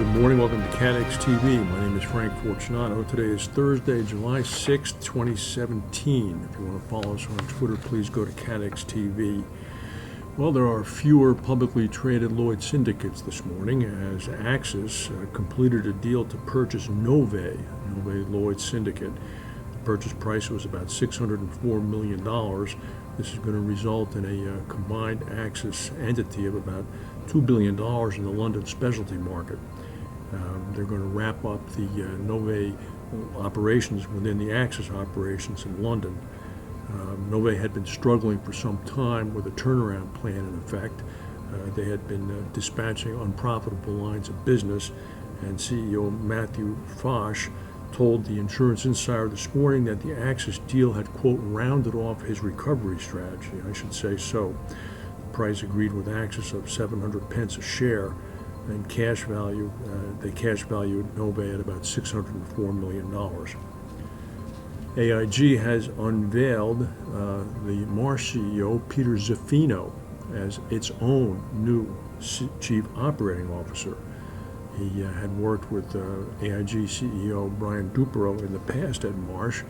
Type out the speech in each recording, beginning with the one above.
Good morning, welcome to CATEX TV. My name is Frank Fortunato. Today is Thursday, July 6th, 2017. If you want to follow us on Twitter, please go to CATEX TV. Well, there are fewer publicly traded Lloyd syndicates this morning as Axis completed a deal to purchase Novae Lloyd syndicate. The purchase price was about $604 million. This is going to result in a combined Axis entity of about $2 billion in the London specialty market. They're going to wrap up the Novae operations within the Axis operations in London. Novae had been struggling for some time with a turnaround plan in effect. They had been dispatching unprofitable lines of business, and CEO Matthew Fosh told the Insurance Insider this morning that the Axis deal had, quote, rounded off his recovery strategy. I should say so. The price agreed with Axis of 700 pence a share, and cash value, they cash valued Novae at about $604 million. AIG has unveiled the Marsh CEO, Peter Zaffino, as its own new chief operating officer. He had worked with AIG CEO Brian Duperreault in the past at Marsh.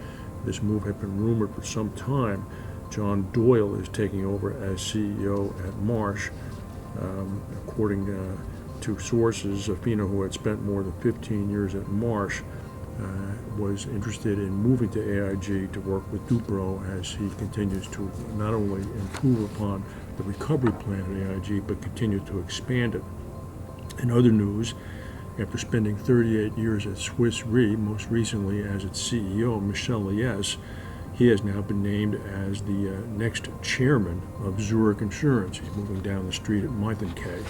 This move had been rumored for some time. John Doyle is taking over as CEO at Marsh. According to sources, Zaffino, who had spent more than 15 years at Marsh, was interested in moving to AIG to work with Duperreault as he continues to not only improve upon the recovery plan at AIG, but continue to expand it. In other news, after spending 38 years at Swiss Re, most recently as its CEO, Michel Liess, he has now been named as the next chairman of Zurich Insurance. He's moving down the street at Meithenkay.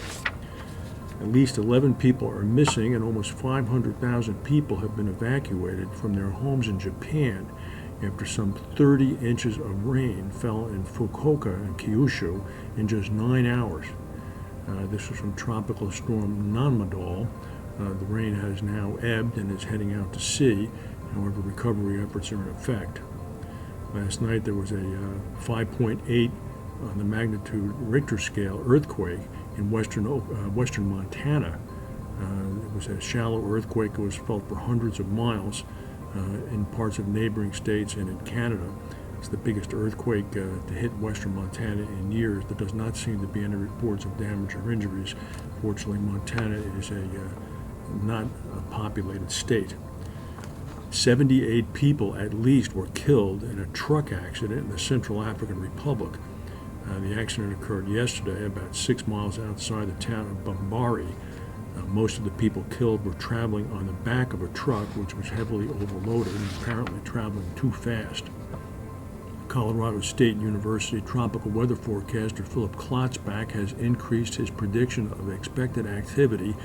At least 11 people are missing, and almost 500,000 people have been evacuated from their homes in Japan after some 30 inches of rain fell in Fukuoka and Kyushu in just 9 hours. This was from tropical storm Nanmadol. The rain has now ebbed and is heading out to sea. However, recovery efforts are in effect. Last night there was a 5.8 on the magnitude Richter scale earthquake in western Montana. It was a shallow earthquake that was felt for hundreds of miles in parts of neighboring states and in Canada. It's the biggest earthquake to hit western Montana in years. There does not seem to be any reports of damage or injuries. Fortunately, Montana is not a populated state. 78 people at least were killed in a truck accident in the Central African Republic. The accident occurred yesterday about 6 miles outside the town of Bambari. Most of the people killed were traveling on the back of a truck which was heavily overloaded and apparently traveling too fast. Colorado State University tropical weather forecaster Philip Klotzbach has increased his prediction of expected activity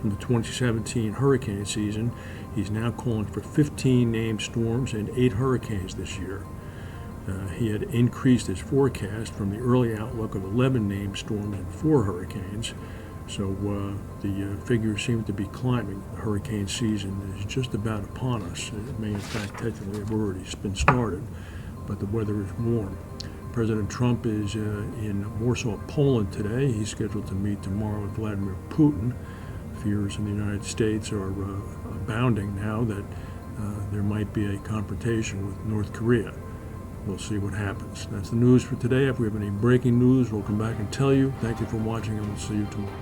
in the 2017 hurricane season. He's now calling for 15 named storms and 8 hurricanes this year. He had increased his forecast from the early outlook of 11 named storms and 4 hurricanes. So the figures seem to be climbing. The hurricane season is just about upon us. It may in fact technically have already been started, but the weather is warm. President Trump is in Warsaw, Poland today. He's scheduled to meet tomorrow with Vladimir Putin. Fears in the United States are abounding now that there might be a confrontation with North Korea. We'll see what happens. That's the news for today. If we have any breaking news, we'll come back and tell you. Thank you for watching, and we'll see you tomorrow.